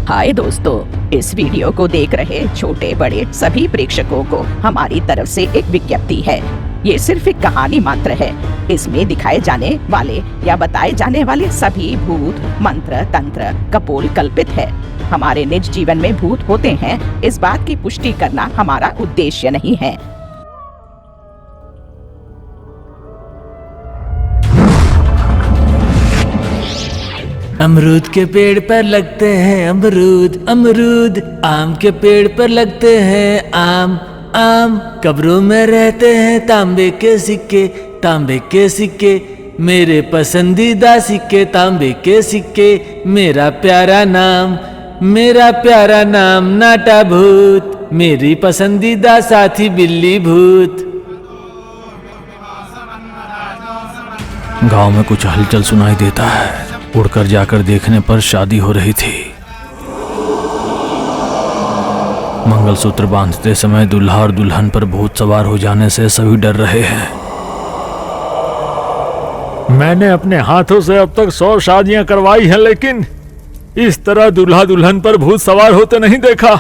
हाय दोस्तों, इस वीडियो को देख रहे छोटे बड़े सभी प्रेक्षकों को हमारी तरफ से एक विज्ञप्ति है। ये सिर्फ एक कहानी मात्र है। इसमें दिखाए जाने वाले या बताए जाने वाले सभी भूत मंत्र तंत्र कपोल कल्पित है। हमारे निज जीवन में भूत होते हैं, इस बात की पुष्टि करना हमारा उद्देश्य नहीं है। अमरूद के पेड़ पर लगते हैं अमरूद अमरूद, आम के पेड़ पर लगते हैं आम आम, कब्रों में रहते हैं तांबे के सिक्के तांबे के सिक्के, मेरे पसंदीदा सिक्के तांबे के सिक्के, मेरा प्यारा नाम नाटा भूत, मेरी पसंदीदा साथी बिल्ली भूत। गांव में कुछ हलचल सुनाई देता है। उड़कर जाकर देखने पर शादी हो रही थी। मंगलसूत्र बांधते समय दूल्हा और दुल्हन पर भूत सवार हो जाने से सभी डर रहे हैं। मैंने अपने हाथों से अब तक 100 शादियां करवाई हैं, लेकिन इस तरह दूल्हा दुल्हन पर भूत सवार होते नहीं देखा।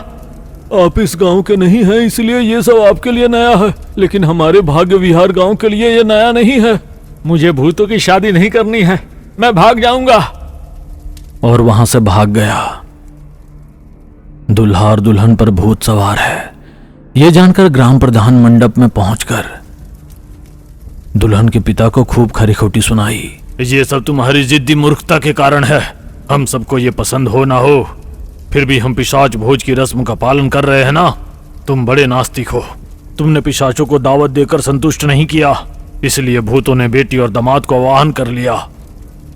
आप इस गांव के नहीं हैं, इसलिए ये सब आपके लिए नया है, लेकिन हमारे भाग्य विहार गांव के लिए ये नया नहीं है। मुझे भूतों की शादी नहीं करनी है, मैं भाग जाऊंगा। और वहां से भाग गया। दूल्हा और दुल्हन पर भूत सवार है, यह जानकर ग्राम प्रधान मंडप में पहुंचकर दुल्हन के पिता को खूब खरी खोटी सुनाई। ये सब तुम्हारी जिद्दी मूर्खता के कारण है। हम सबको ये पसंद हो ना हो, फिर भी हम पिशाच भोज की रस्म का पालन कर रहे हैं ना। तुम बड़े नास्तिक हो। तुमने पिशाचों को दावत देकर संतुष्ट नहीं किया, इसलिए भूतों ने बेटी और दामाद को आवाहन कर लिया।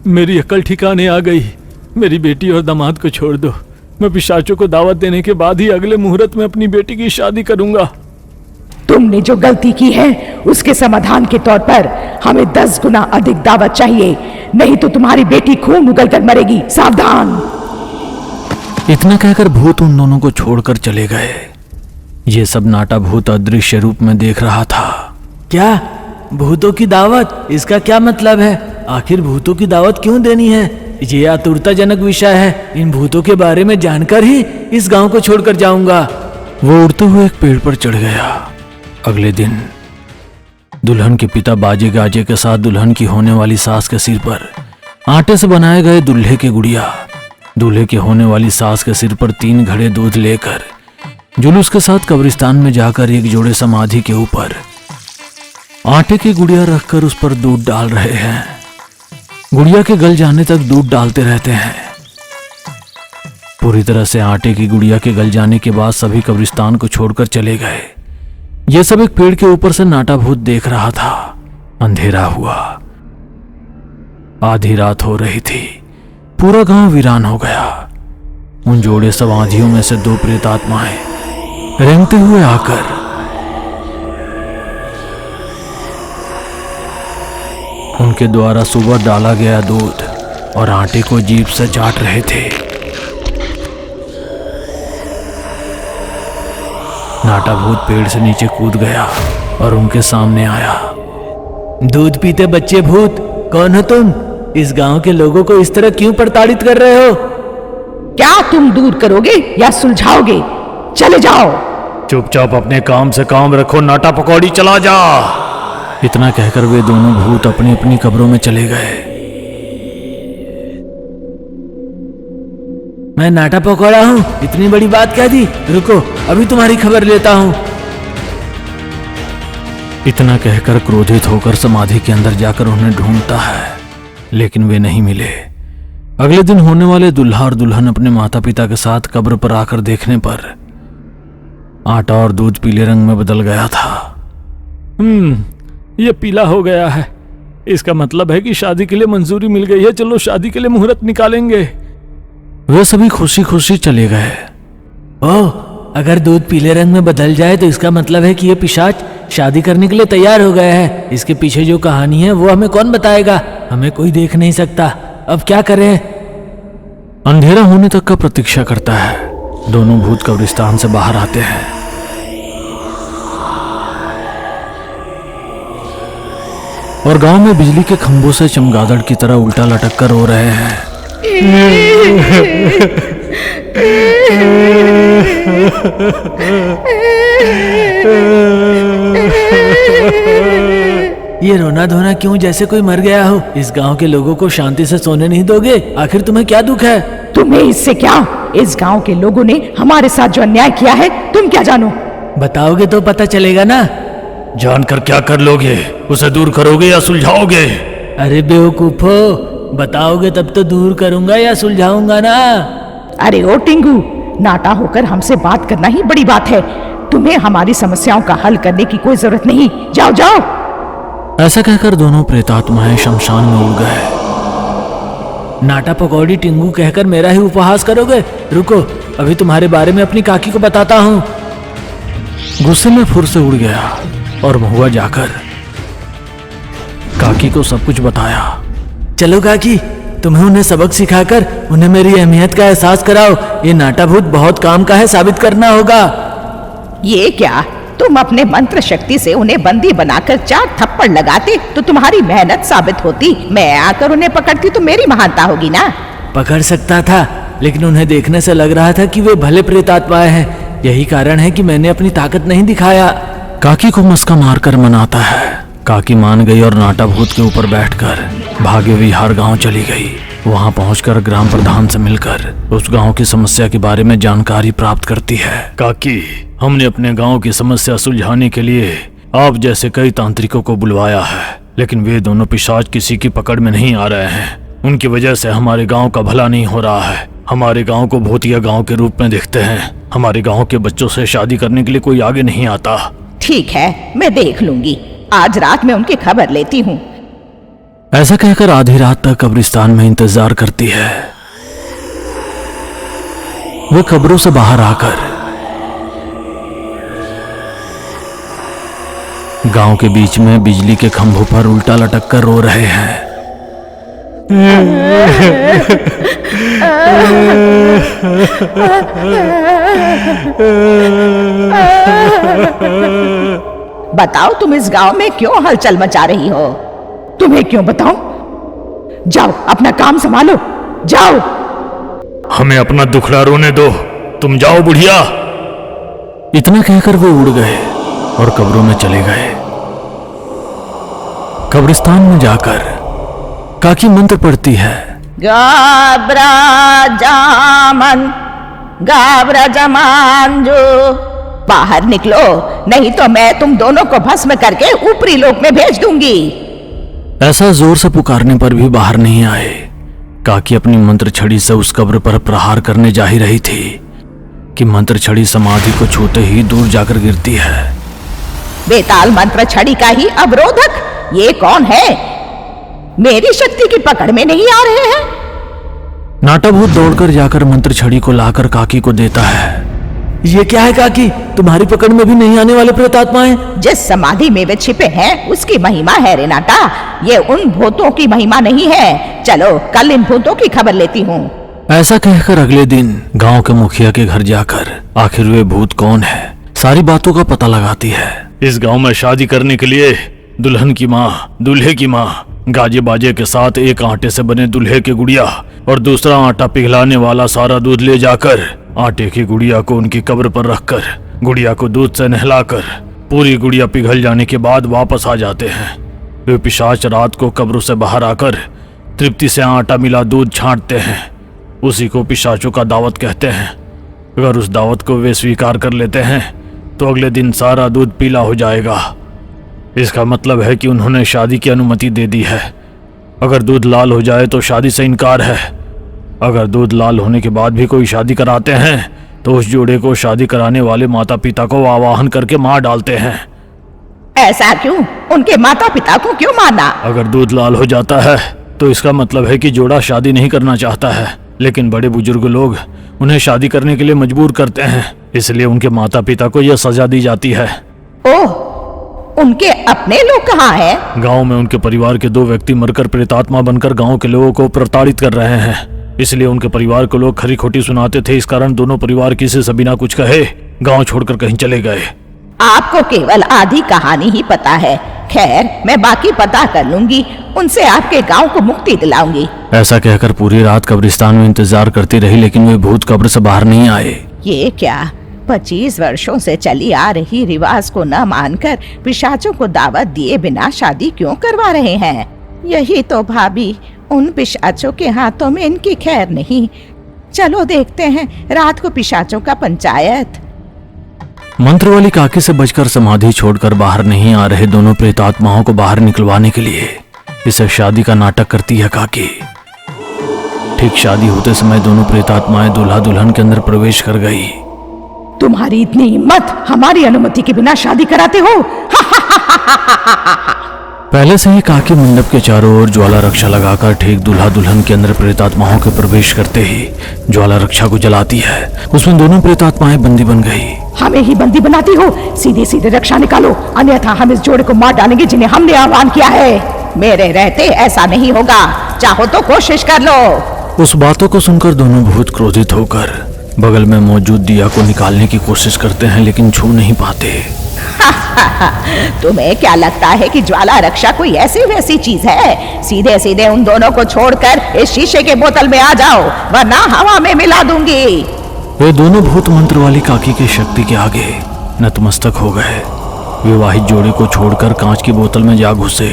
मेरी अकल ठिकाने आ गई। मेरी बेटी और दामाद को छोड़ दो। मैं पिशाचों को दावत देने के बाद ही अगले मुहूर्त में अपनी बेटी की शादी करूंगा। तुमने जो गलती की है उसके समाधान के तौर पर हमें 10 गुना अधिक दावत चाहिए, नहीं तो तुम्हारी बेटी खून उगलकर मरेगी। सावधान। इतना कहकर भूत उन दोनों को छोड़कर चले गए। ये सब नाटा भूत अदृश्य रूप में देख रहा था। क्या भूतों की दावत? इसका क्या मतलब है? आखिर भूतों की दावत क्यों देनी है? ये आतुरताजनक विषय है। इन भूतों के बारे में जानकर ही इस गांव को छोड़कर जाऊंगा। वो उड़ते हुए एक पेड़ पर चढ़ गया। अगले दिन दुल्हन के पिता बाजे गाजे के साथ दुल्हन की होने वाली सास के सिर पर आटे से बनाए गए दूल्हे के गुड़िया, दूल्हे के होने वाली सास के सिर पर 3 घड़े दूध लेकर जुलूस के साथ कब्रिस्तान में जाकर एक जोड़े समाधि के ऊपर आटे की गुड़िया रखकर उस पर दूध डाल रहे हैं। गुड़िया के गल जाने तक दूध डालते रहते हैं। पूरी तरह से आटे की गुड़िया के गल जाने के बाद सभी कब्रिस्तान को छोड़कर चले गए। यह सब एक पेड़ के ऊपर से नाटा भूत देख रहा था। अंधेरा हुआ, आधी रात हो रही थी। पूरा गांव वीरान हो गया। उन जोड़े समाधियों में से 2 प्रेतात्माएं रेंगते हुए आकर उनके द्वारा सुबह डाला गया दूध और आटे को जीभ से चाट रहे थे। नाटा भूत पेड़ से नीचे कूद गया और उनके सामने आया। दूध पीते बच्चे भूत, कौन हो तुम? इस गांव के लोगों को इस तरह क्यों प्रताड़ित कर रहे हो? क्या तुम दूर करोगे या सुलझाओगे? चले जाओ। चुपचाप अपने काम से काम रखो, नाटा पकौड़ी चला जा। इतना कहकर वे दोनों भूत अपनी अपनी कब्रों में चले गए। मैं नाटा पकौड़ा हूँ, इतनी बड़ी बात क्या थी? रुको, अभी तुम्हारी खबर लेता हूँ। इतना कहकर क्रोधित होकर समाधि के अंदर जाकर उन्हें ढूंढता है, लेकिन वे नहीं मिले। अगले दिन होने वाले दूल्हा और दुल्हन अपने माता पिता के साथ कब्र पर आकर देखने पर आटा और दूध पीले रंग में बदल गया था। ये पीला हो गया है। इसका मतलब है कि शादी के लिए मंजूरी मिल गई है। चलो शादी के लिए मुहूर्त निकालेंगे। वे सभी खुशी खुशी चले गए। ओह, अगर दूध पीले रंग में बदल जाए तो इसका मतलब है कि ये पिशाच शादी करने के लिए तैयार हो गया है। इसके पीछे जो कहानी है वो हमें कौन बताएगा? हमें कोई देख नहीं सकता। अब क्या करें? अंधेरा होने तक का प्रतीक्षा करता है। दोनों भूत कब्रिस्तान से बाहर आते हैं। और गांव में बिजली के खंभों से चमगादड़ की तरह उल्टा लटक कर रो रहे हैं। ये रोना धोना क्यों जैसे कोई मर गया हो? इस गांव के लोगों को शांति से सोने नहीं दोगे? आखिर तुम्हें क्या दुख है? तुम्हें इससे क्या? इस गांव के लोगों ने हमारे साथ जो अन्याय किया है तुम क्या जानो? बताओगे तो पता चलेगा ना। जानकर क्या कर लोगे? उसे दूर करोगे या सुलझाओगे? अरे बेवकूफो, बताओगे तब तो दूर करूंगा या सुलझाऊंगा ना। अरे ओ टिंगू, नाटा होकर हमसे बात करना ही बड़ी बात है। तुम्हें हमारी समस्याओं का हल करने की कोई जरूरत नहीं। जाओ जाओ। ऐसा कहकर दोनों प्रेतात्माएं शमशान में उड़ गए। नाटा पकौड़ी टिंगू कहकर मेरा ही उपहास करोगे? रुको, अभी तुम्हारे बारे में अपनी काकी को बताता हूँ। गुस्से में फुर से उड़ गया और महुआ जाकर काकी को सब कुछ बताया। चलो काकी, तुम्हें उन्हें सबक सिखाकर उन्हें मेरी अहमियत का एहसास कराओ। ये नाटा भूत बहुत काम का है, साबित करना होगा। ये क्या? तुम अपने मंत्र शक्ति से उन्हें बंदी बनाकर 4 थप्पड़ लगाते तो तुम्हारी मेहनत साबित होती। मैं आकर उन्हें पकड़ती तो मेरी महानता होगी ना। पकड़ सकता था, लेकिन उन्हें देखने से लग रहा था कि वे भले प्रेतात्माएं हैं। यही कारण है कि मैंने अपनी ताकत नहीं दिखाया। काकी को मस्का मारकर मनाता है। काकी मान गई और नाटा भूत के ऊपर बैठकर भाग्य विहार गांव चली गई। वहां पहुंचकर ग्राम प्रधान से मिलकर उस गांव की समस्या के बारे में जानकारी प्राप्त करती है। काकी, हमने अपने गांव की समस्या सुलझाने के लिए आप जैसे कई तांत्रिकों को बुलवाया है, लेकिन वे दोनों पिशाच किसी की पकड़ में नहीं आ रहे हैं। उनकी वजह से हमारे गांव का भला नहीं हो रहा है। हमारे गांव को भूतिया गांव के रूप में देखते हैं। हमारे गांव के बच्चों से शादी करने के लिए कोई आगे नहीं आता। ठीक है, मैं देख लूंगी। आज रात में उनकी खबर लेती हूँ। ऐसा कहकर आधी रात तक कब्रिस्तान में इंतजार करती है। वे कब्रों से बाहर आकर गांव के बीच में बिजली के खंभों पर उल्टा लटक कर रो रहे हैं। बताओ, तुम इस गांव में क्यों हलचल मचा रही हो? तुम्हें क्यों बताऊं? जाओ, अपना काम संभालो। जाओ। हमें अपना दुखड़ा रोने दो। तुम जाओ बुढ़िया। इतना कहकर वो उड़ गए और कब्रों में चले गए। कब्रिस्तान में जाकर काकी मंत्र पढ़ती है। गाब्रा जामन, गाब्रा जमांजो। बाहर निकलो, नहीं तो मैं तुम दोनों को भस्म करके ऊपरी लोक में भेज दूंगी। ऐसा जोर से पुकारने पर भी बाहर नहीं आए। काकी अपनी मंत्र छड़ी से उस कब्र पर प्रहार करने जा ही रही थी कि मंत्र छड़ी समाधि को छूते ही दूर जाकर गिरती है। बेताल मंत्र छड़ी का ही अवरोधक ये कौन है? मेरी शक्ति की पकड़ में नहीं आ रहे हैं। नाटा भूत दौड़कर जाकर मंत्र छड़ी को लाकर काकी को देता है। ये क्या है काकी? तुम्हारी पकड़ में भी नहीं आने वाले प्रेतात्माएं? जिस समाधि में वे छिपे हैं उसकी महिमा है रे नाटा। ये उन भूतों की महिमा नहीं है। चलो, कल इन भूतों की खबर लेती हूँ। ऐसा कहकर अगले दिन गांव के मुखिया के घर जाकर आखिर वे भूत कौन है सारी बातों का पता लगाती है। इस गांव में शादी करने के लिए दुल्हन की माँ, दूल्हे की माँ गाजे बाजे के साथ एक आटे से बने दूल्हे के गुड़िया और दूसरा आटा पिघलाने वाला सारा दूध ले जाकर आटे की गुड़िया को उनकी कब्र पर रखकर गुड़िया को दूध से नहलाकर पूरी गुड़िया पिघल जाने के बाद वापस आ जाते हैं। वे पिशाच रात को कब्रों से बाहर आकर तृप्ति से आटा मिला दूध छांटते हैं। उसी को पिशाचों का दावत कहते हैं। अगर उस दावत को वे स्वीकार कर लेते हैं तो अगले दिन सारा दूध पीला हो जाएगा। इसका मतलब है कि उन्होंने शादी की अनुमति दे दी है। अगर दूध लाल हो जाए तो शादी से इनकार है। अगर दूध लाल होने के बाद भी कोई शादी कराते हैं तो उस जोड़े को शादी कराने वाले माता पिता को आवाहन करके मार डालते हैं। ऐसा क्यों? उनके माता पिता को क्यों मारना? अगर दूध लाल हो जाता है तो इसका मतलब है कि जोड़ा शादी नहीं करना चाहता है, लेकिन बड़े बुजुर्ग लोग उन्हें शादी करने के लिए मजबूर करते हैं, इसलिए उनके माता पिता को यह सजा दी जाती है। ओह, उनके अपने लोग कहाँ हैं? गांव में उनके परिवार के 2 व्यक्ति मरकर प्रेतात्मा बनकर गांव के लोगों को प्रताड़ित कर रहे हैं, इसलिए उनके परिवार को लोग खरी खोटी सुनाते थे। इस कारण दोनों परिवार किसी से बिना कुछ कहे गांव छोड़कर कहीं चले गए। आपको केवल आधी कहानी ही पता है। खैर, मैं बाकी पता कर लूंगी, उनसे आपके गांव को मुक्ति दिलाऊंगी। ऐसा कहकर पूरी रात कब्रिस्तान में इंतजार करती रही, लेकिन वे भूत कब्र से बाहर नहीं आए। ये क्या 25 वर्षों से चली आ रही रिवाज को न मानकर पिशाचों को दावत दिए बिना शादी क्यों करवा रहे हैं? यही तो भाभी, उन पिशाचों के हाथों में इनकी खैर नहीं। चलो देखते हैं रात को पिशाचों का पंचायत। मंत्र वाली काकी से बचकर समाधि छोड़कर बाहर नहीं आ रहे दोनों प्रेतात्माओं को बाहर निकलवाने के लिए इसे शादी का नाटक करती है काकी। ठीक शादी होते समय दोनों प्रेतात्माएं दूल्हा दुल्हन के अंदर प्रवेश कर गई। तुम्हारी इतनी हिम्मत, हमारी अनुमति के बिना शादी कराते हो? पहले से ही काकी मंडप के चारों ओर ज्वाला रक्षा लगाकर ठीक दूल्हा दुल्हन के अंदर प्रेतात्माओं के प्रवेश करते ही ज्वाला रक्षा को जलाती है। उसमें दोनों प्रेतात्माएं बंदी बन गई। हमें ही बंदी बनाती हो? सीधे सीधे रक्षा निकालो, अन्यथा हम इस जोड़े को मार डालेंगे जिन्हें हमने आह्वान किया है। मेरे रहते ऐसा नहीं होगा, चाहो तो कोशिश कर लो। उस बातों को सुनकर दोनों भूत क्रोधित होकर बगल में मौजूद दिया को निकालने की कोशिश करते हैं, लेकिन छू नहीं पाते। तुम्हें क्या लगता है कि ज्वाला रक्षा कोई ऐसी वैसी चीज है? सीधे सीधे उन दोनों को छोड़कर इस शीशे के बोतल में आ जाओ, वरना हवा में मिला दूंगी। वे दोनों भूत मंत्र वाली काकी की शक्ति के आगे नतमस्तक हो गए। विवाहित जोड़े को छोड़कर कांच की बोतल में जा घुसे।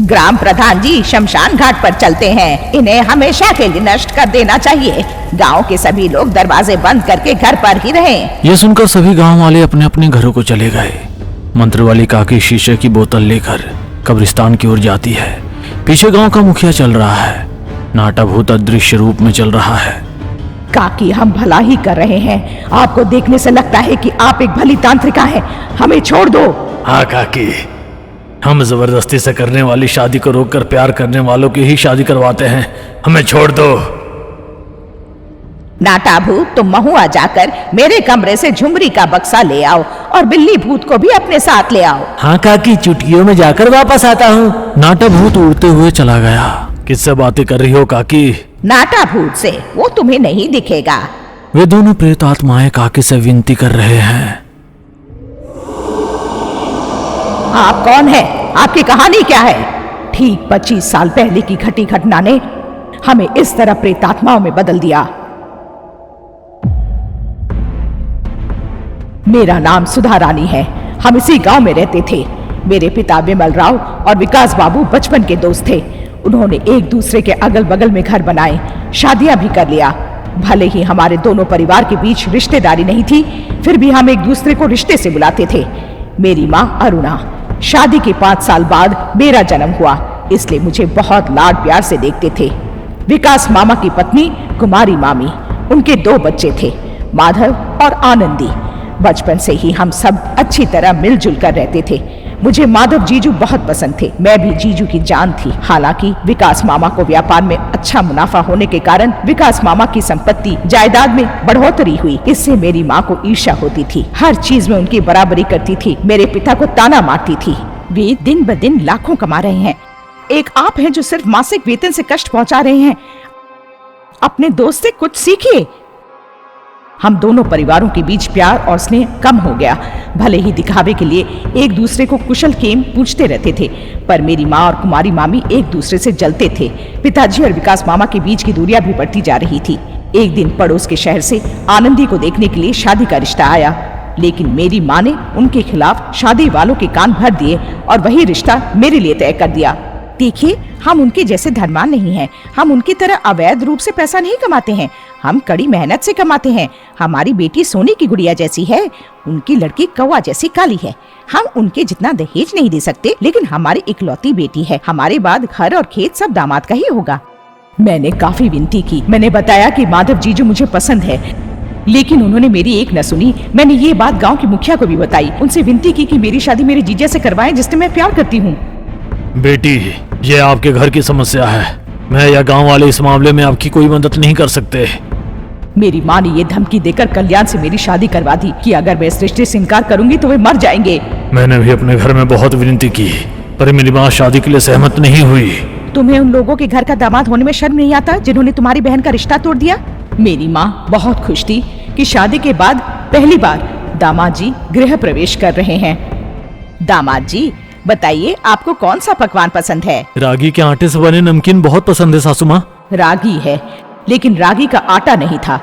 ग्राम प्रधान जी शमशान घाट पर चलते हैं, इन्हें हमेशा के लिए नष्ट कर देना चाहिए। गांव के सभी लोग दरवाजे बंद करके घर पर ही रहें। ये सुनकर सभी गांव वाले अपने अपने घरों को चले गए। मंत्र वाली काकी शीशे की बोतल लेकर कब्रिस्तान की ओर जाती है। पीछे गांव का मुखिया चल रहा है। नाटा भूत अदृश्य रूप में चल रहा है। काकी, हम भला ही कर रहे हैं, आपको देखने से लगता है कि आप एक भली तांत्रिका हैं, हमें छोड़ दो। हाँ काकी, हम जबरदस्ती से करने वाली शादी को रोककर प्यार करने वालों की ही शादी करवाते हैं, हमें छोड़ दो। नाटा भूत, तुम महुआ जाकर मेरे कमरे से झुमरी का बक्सा ले आओ और बिल्ली भूत को भी अपने साथ ले आओ। हाँ काकी, चुटकियों में जाकर वापस आता हूँ। नाटा भूत उड़ते हुए चला गया। किससे बातें कर रही हो काकी? नाटा भूत से, वो तुम्हें नहीं दिखेगा। वे दोनों प्रेतात्माएं काकी से विनती कर रहे हैं। आप कौन हैं? आपकी कहानी क्या है? ठीक 25 साल पहले की घटी घटना ने हमें इस तरह प्रेतात्माओं में बदल दिया। मेरा नाम सुधा रानी है, हम इसी गांव में रहते थे। मेरे पिता विमल राव और विकास बाबू बचपन के दोस्त थे। उन्होंने एक दूसरे के अगल बगल में घर बनाए, शादियां भी कर लिया। भले ही हमारे दोनों परिवार के बीच रिश्तेदारी नहीं थी, फिर भी हम एक दूसरे को रिश्ते से बुलाते थे। मेरी माँ अरुणा, शादी के 5 साल बाद मेरा जन्म हुआ, इसलिए मुझे बहुत लाड प्यार से देखते थे। विकास मामा की पत्नी कुमारी मामी, उनके 2 बच्चे थे, माधव और आनंदी। बचपन से ही हम सब अच्छी तरह मिलजुल कर रहते थे। मुझे माधव जीजू बहुत पसंद थे, मैं भी जीजू की जान थी। हालांकि विकास मामा को व्यापार में अच्छा मुनाफा होने के कारण विकास मामा की संपत्ति जायदाद में बढ़ोतरी हुई, इससे मेरी माँ को ईर्ष्या होती थी। हर चीज में उनकी बराबरी करती थी। मेरे पिता को ताना मारती थी। वे दिन ब दिन लाखों कमा रहे हैं, एक आप हैं जो सिर्फ मासिक वेतन से कष्ट पहुंचा रहे हैं। अपने दोस्त से कुछ सीखिए। हम दोनों परिवारों के बीच प्यार और स्नेह कम हो गया। भले ही दिखावे के लिए एक दूसरे को कुशल खेम पूछते रहते थे, पर मेरी माँ और कुमारी मामी एक दूसरे से जलते थे। पिताजी और विकास मामा के बीच की दूरियां भी बढ़ती जा रही थी। एक दिन पड़ोस के शहर से आनंदी को देखने के लिए शादी का रिश्ता आया, लेकिन मेरी माँ ने उनके खिलाफ शादी वालों के कान भर दिए और वही रिश्ता मेरे लिए तय कर दिया। देखिए, हम उनके जैसे धनवान नहीं हैं, हम उनकी तरह अवैध रूप से पैसा नहीं कमाते हैं, हम कड़ी मेहनत से कमाते हैं। हमारी बेटी सोने की गुड़िया जैसी है, उनकी लड़की कौवा जैसी काली है। हम उनके जितना दहेज नहीं दे सकते, लेकिन हमारी इकलौती बेटी है, हमारे बाद घर और खेत सब दामाद का ही होगा। मैंने काफी विनती की। मैंने बताया कि माधव जीजू मुझे पसंद है, लेकिन उन्होंने मेरी एक न सुनी। मैंने ये बात गाँव के मुखिया को भी बताई, उनसे विनती की कि मेरी शादी मेरे जीजा से करवाएं जिससे मैं प्यार करती हूँ। बेटी, ये आपके घर की समस्या है, मैं या गांव वाले इस मामले में आपकी कोई मदद नहीं कर सकते। मेरी माँ ने ये धमकी देकर कल्याण से मेरी शादी करवा दी कि अगर मैं इस रिश्ते से इनकार करूंगी तो वे मर जाएंगे। मैंने भी अपने घर में बहुत विनती की, पर मेरी माँ शादी के लिए सहमत नहीं हुई। तुम्हें उन लोगों के घर का दामाद होने में शर्म नहीं आता जिन्होंने तुम्हारी बहन का रिश्ता तोड़ दिया? मेरी माँ बहुत खुश थी कि शादी के बाद पहली बार दामाद जी गृह प्रवेश कर रहे हैं। दामाद जी, बताइए आपको कौन सा पकवान पसंद है? रागी के आटे से बने नमकीन बहुत पसंद है सासू माँ। रागी है, लेकिन रागी का आटा नहीं था।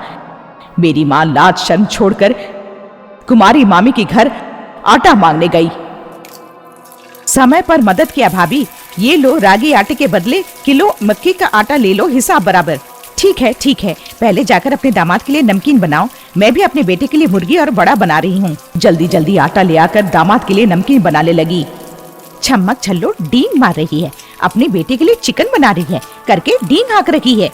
मेरी माँ लाज शर्म छोड़कर कुमारी मामी के घर आटा मांगने गई। समय पर मदद किया भाभी, ये लो रागी आटे के बदले किलो मक्की का आटा ले लो, हिसाब बराबर। ठीक है, पहले जाकर अपने दामाद के लिए नमकीन बनाओ, मैं भी अपने बेटे के लिए मुर्गी और बड़ा बना रही हूँ। जल्दी जल्दी आटा ले आकर दामाद के लिए नमकीन बनाने लगी। छम्मक छल्लो डींग मार रही है, अपने बेटे के लिए चिकन बना रही है, करके डींग हाँक रही है।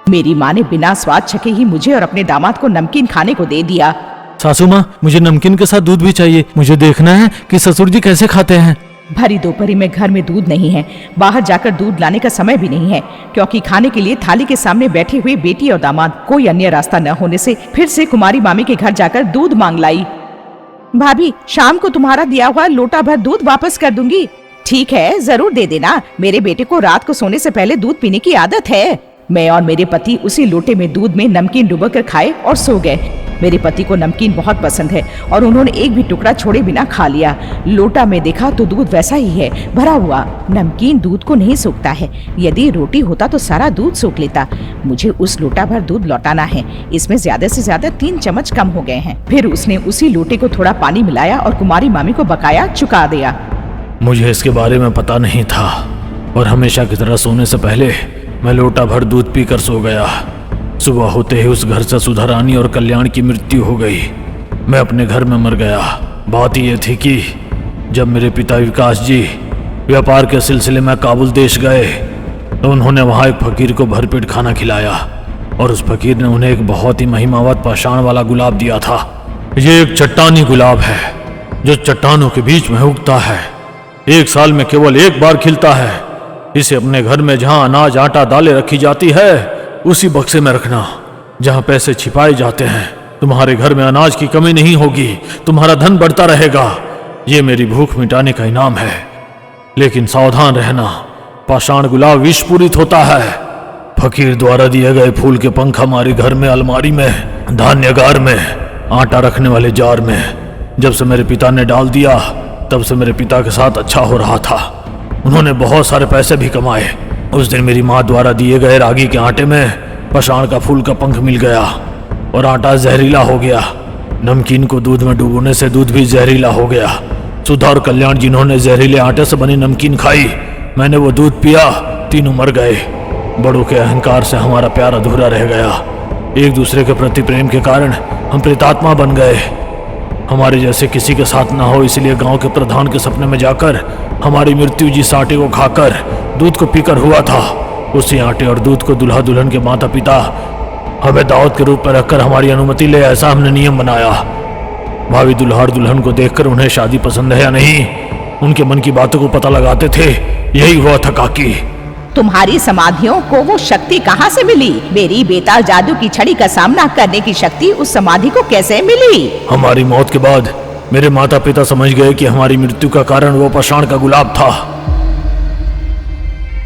मेरी माँ ने बिना स्वाद चखे ही मुझे और अपने दामाद को नमकीन खाने को दे दिया। सासू माँ, मुझे नमकीन के साथ दूध भी चाहिए। मुझे देखना है कि ससुर जी कैसे खाते हैं। भरी दोपहरी में घर में दूध नहीं है, बाहर जाकर दूध लाने का समय भी नहीं है, क्योंकि खाने के लिए थाली के सामने बैठे हुए बेटी और दामाद कोई अन्य रास्ता न होने से फिर से कुमारी मामी के घर जाकर दूध मांग लाई। भाभी, शाम को तुम्हारा दिया हुआ लोटा भर दूध वापस कर दूंगी। ठीक है, जरूर दे देना। मेरे बेटे को रात को सोने से पहले दूध पीने की आदत है। मैं और मेरे पति उसी लोटे में दूध में नमकीन डुबोकर खाए और सो गए। मेरे पति को नमकीन बहुत पसंद है और उन्होंने एक भी टुकड़ा छोड़े बिना खा लिया। लोटा में देखा तो दूध वैसा ही है, भरा हुआ। नमकीन दूध को नहीं सोखता है, यदि रोटी होता तो सारा दूध सोख लेता। मुझे उस लोटा भर दूध लौटाना है, इसमें ज्यादा से ज्यादा 3 चम्मच कम हो गए हैं। फिर उसने उसी लोटे को थोड़ा पानी मिलाया और कुमारी मामी को बकाया चुका दिया। मुझे इसके बारे में पता नहीं था और हमेशा की तरह सोने से पहले मैं लोटा भर दूध पीकर सो गया। सुबह होते ही उस घर से सुधा रानी और कल्याण की मृत्यु हो गई। मैं अपने घर में मर गया। बात यह थी कि जब मेरे पिता विकास जी व्यापार के सिलसिले में काबुल देश गए तो उन्होंने वहाँ एक फकीर को भरपेट खाना खिलाया और उस फकीर ने उन्हें एक बहुत ही महिमावत पाषाण वाला गुलाब दिया था। ये एक चट्टानी गुलाब है जो चट्टानों के बीच में उगता है, 1 साल में केवल 1 बार खिलता है। इसे अपने घर में जहाँ अनाज आटा दालें रखी जाती है उसी बक्से में रखना जहाँ पैसे छिपाए जाते हैं। तुम्हारे घर में अनाज की कमी नहीं होगी, तुम्हारा धन बढ़ता रहेगा। ये मेरी भूख मिटाने का इनाम है। लेकिन सावधान रहना, पाषाण गुलाब विषपूरित होता है। फकीर द्वारा दिए गए फूल के पंख हमारे घर में अलमारी में, धान्यगार में, आटा रखने वाले जार में जब से मेरे पिता ने डाल दिया तब से मेरे पिता के साथ अच्छा हो रहा था। उन्होंने बहुत सारे पैसे भी कमाए। उस दिन मेरी माँ द्वारा दिए गए रागी के आटे में पाषाण का फूल का पंख मिल गया और आटा जहरीला हो गया। नमकीन को दूध में डुबोने से दूध भी जहरीला हो गया। सुधा और कल्याण जिन्होंने जहरीले आटे से बनी नमकीन खाई, मैंने वो दूध पिया, तीनों मर गए। बड़ों के अहंकार से हमारा प्यार अधूरा रह गया। एक दूसरे के प्रति प्रेम के कारण हम प्रेतात्मा बन गए। हमारे जैसे किसी के साथ ना हो, इसलिए गांव के प्रधान के सपने में जाकर हमारी मृत्यु जिस आटे को खाकर दूध को पीकर हुआ था, उसी आटे और दूध को दुल्हा दुल्हन के माता पिता हमें दावत के रूप में रखकर हमारी अनुमति ले, ऐसा हमने नियम बनाया। भावी दुल्हा और दुल्हन को देखकर उन्हें शादी पसंद है या नहीं, उनके मन की बातों को पता लगाते थे। यही हुआ था काकी। तुम्हारी समाधियों को वो शक्ति कहाँ से मिली? मेरी बेताल जादू की छड़ी का सामना करने की शक्ति उस समाधि को कैसे मिली? हमारी मौत के बाद मेरे माता पिता समझ गए कि हमारी मृत्यु का कारण वो पाषाण का गुलाब था।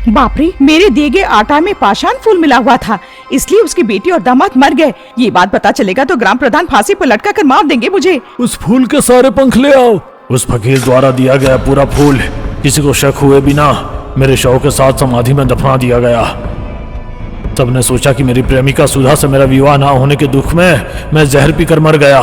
बाप रे, मेरे दिए गए आटा में पाषाण फूल मिला हुआ था, इसलिए उसकी बेटी और दामाद मर गए। ये बात पता चलेगा तो ग्राम प्रधान फांसी पर लटका कर मार देंगे मुझे। उस फूल के सारे पंख ले आओ। उस फकीर द्वारा दिया गया पूरा फूल किसी को शक हुए बिना मेरे शव के साथ समाधि में दफना दिया गया। सबने सोचा कि मेरी प्रेमिका सुधा से मेरा विवाह ना होने के दुख में मैं जहर पीकर मर गया।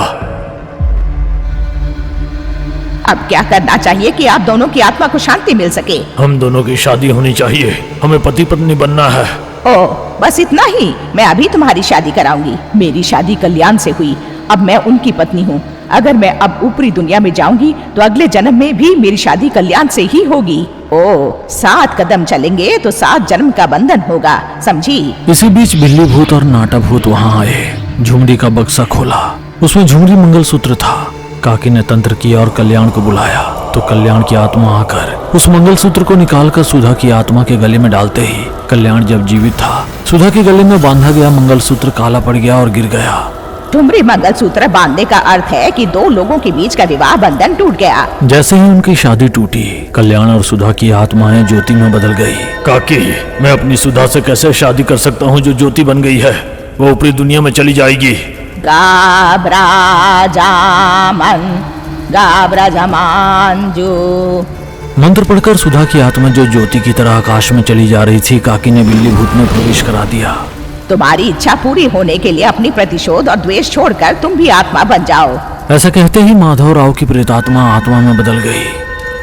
अब क्या करना चाहिए कि आप दोनों की आत्मा को शांति मिल सके? हम दोनों की शादी होनी चाहिए, हमें पति पत्नी बनना है। ओ, बस इतना ही? मैं अभी तुम्हारी शादी कराऊंगी। मेरी शादी कल्याण से हुई, अब मैं उनकी पत्नी हूँ। अगर मैं अब ऊपरी दुनिया में जाऊंगी तो अगले जन्म में भी मेरी शादी कल्याण से ही होगी। ओ, 7 कदम चलेंगे तो 7 जन्म का बंधन होगा, समझी? इसी बीच बिल्ली भूत और नाटा भूत वहां आए। झुमरी का बक्सा खोला, उसमें झुमरी मंगलसूत्र था। काकी ने तंत्र किया और कल्याण को बुलाया तो कल्याण की आत्मा आकर उस मंगलसूत्र को निकालकर सुधा की आत्मा के गले में डालते ही कल्याण जब जीवित था, सुधा के गले में बांधा गया मंगलसूत्र काला पड़ गया और गिर गया। ठुमरी मंगलसूत्र बांधने का अर्थ है कि 2 लोगों के बीच का विवाह बंधन टूट गया। जैसे ही उनकी शादी टूटी, कल्याण और सुधा की आत्माएं ज्योति में बदल गई। काकी, मैं अपनी सुधा से कैसे शादी कर सकता हूँ जो ज्योति बन गई है? वो ऊपरी दुनिया में चली जाएगी। गाब्रा जामन गा ब्रजमांजू। मंत्र पढ़कर सुधा की आत्मा जो ज्योति की तरह आकाश में चली जा रही थी, काकी ने बिल्ली भूत में प्रवेश करा दिया। तुम्हारी इच्छा पूरी होने के लिए अपनी प्रतिशोध और द्वेष छोड़कर तुम भी आत्मा बन जाओ। ऐसा कहते ही माधव राव की प्रेतात्मा आत्मा में बदल गई।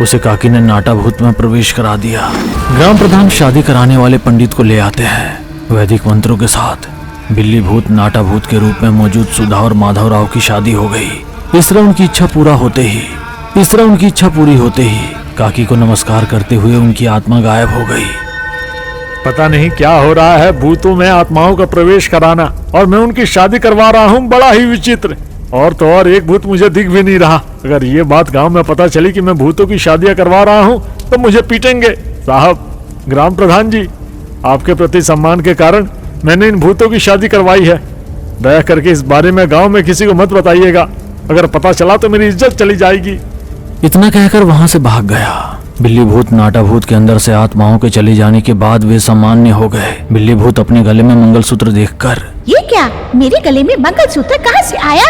उसे काकी ने नाटा भूत में प्रवेश करा दिया। ग्राम प्रधान शादी कराने वाले पंडित को ले आते हैं। वैदिक मंत्रों के साथ बिल्ली भूत नाटा भूत के रूप में मौजूद सुधा और माधव राव की शादी हो गई। इस तरह उनकी इच्छा पूरी होते ही काकी को नमस्कार करते हुए उनकी आत्मा गायब हो गई। पता नहीं क्या हो रहा है, भूतों में आत्माओं का प्रवेश कराना और मैं उनकी शादी करवा रहा हूँ, बड़ा ही विचित्र। और तो और एक भूत मुझे दिख भी नहीं रहा। अगर ये बात गांव में पता चली कि मैं भूतों की शादियां करवा रहा हूँ तो मुझे पीटेंगे। साहब, ग्राम प्रधान जी, आपके प्रति सम्मान के कारण मैंने इन भूतों की शादी करवाई है। दया करके इस बारे में गांव में किसी को मत बताइएगा। अगर पता चला तो मेरी इज्जत चली जाएगी। इतना कहकर वहां से भाग गया। बिल्ली भूत नाटा भूत के अंदर से आत्माओं के चले जाने के बाद वे सामान्य हो गए। बिल्ली भूत अपने गले में मंगलसूत्र देखकर, ये क्या, मेरे गले में मंगलसूत्र कहाँ से आया?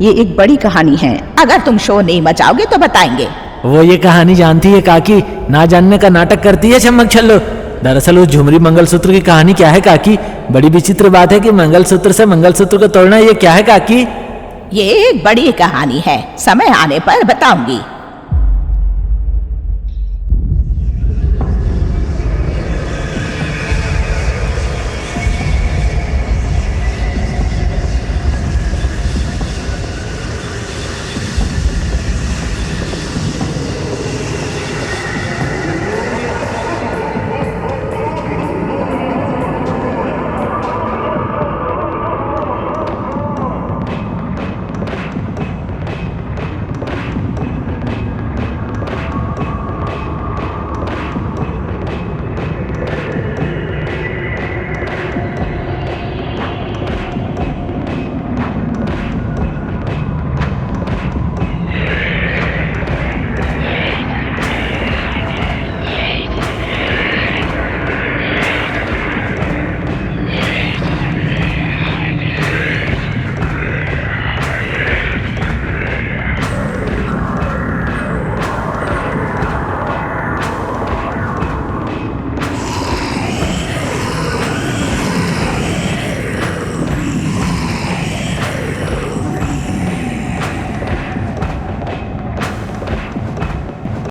ये एक बड़ी कहानी है, अगर तुम शोर नहीं मचाओगे तो बताएंगे। वो ये कहानी जानती है काकी, ना जानने का नाटक करती है चमक छल्लो। दरअसल उस झुमरी मंगलसूत्र की कहानी क्या है काकी? बड़ी विचित्र बात है कि मंगलसूत्र से मंगलसूत्र को तोड़ना, ये क्या है काकी? ये एक बड़ी कहानी है, समय आने पर बताऊंगी।